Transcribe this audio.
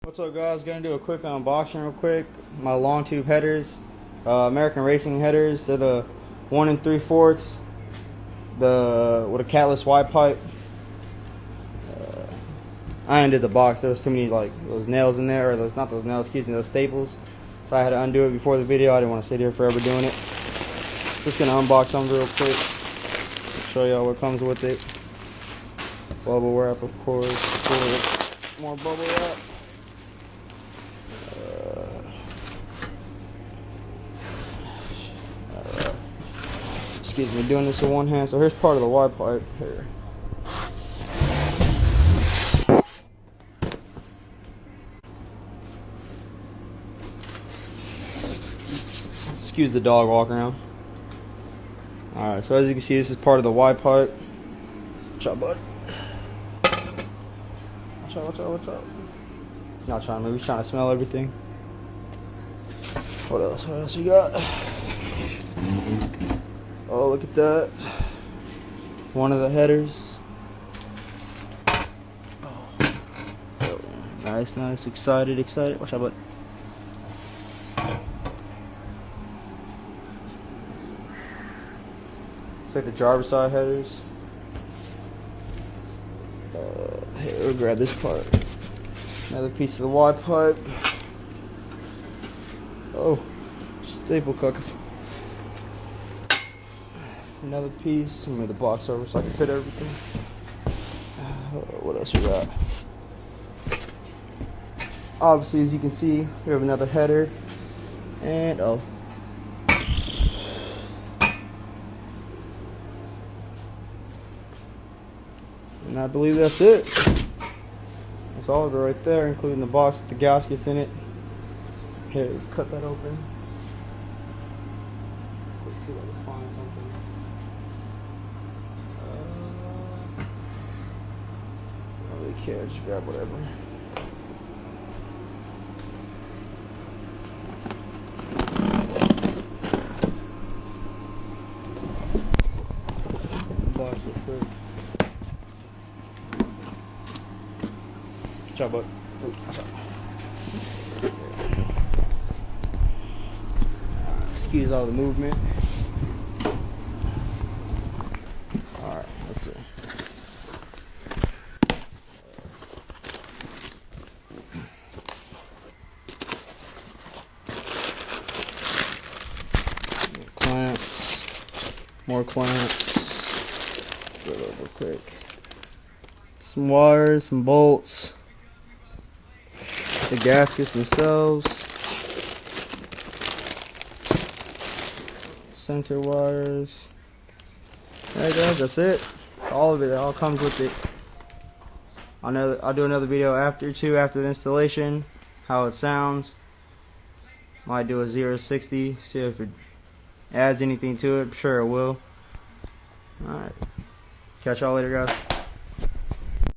What's up, guys? Gonna do a quick unboxing real quick. My long tube headers, American Racing headers. They're the 1 3/4 with a catless wide pipe. I undid the box. There was too many those nails in there, or those those staples. So I had to undo it before the video. I didn't want to sit here forever doing it. Just gonna unbox them real quick. Show y'all what comes with it. Bubble wrap, of course. More bubble wrap. Excuse me, doing this with one hand. So here's part of the wide pipe here. Excuse the dog walking around. Alright, so as you can see, this is part of the wide pipe. Watch out, bud. Watch out, watch out, watch out. Not trying to move, he's trying to smell everything. What else? What else we got? Oh, look at that. One of the headers. Oh, nice, nice. Excited, excited. Watch out, bud. It's like the driver's side headers. Here, we'll grab this part. Another piece of the wide pipe. Oh, staple cutters. Another piece. Move the box over so I can fit everything. What else we got? Obviously, as you can see, we have another header. And oh. And I believe that's it. That's all of it right there, including the box with the gaskets in it. Here, let's cut that open. Quick, see if I can find something. I don't really care, just grab whatever. Box real quick. Watch out, bud. Watch out. Excuse all the movement. Alright, let's see. More clamps. Go over quick. Some wires, some bolts. The gaskets themselves. Sensor wires. Alright guys, that's it. All of it, all comes with it. I'll do another video after the installation, how it sounds. Might do a 0-60, see if it adds anything to it. I'm sure it will. Alright. Catch y'all later, guys.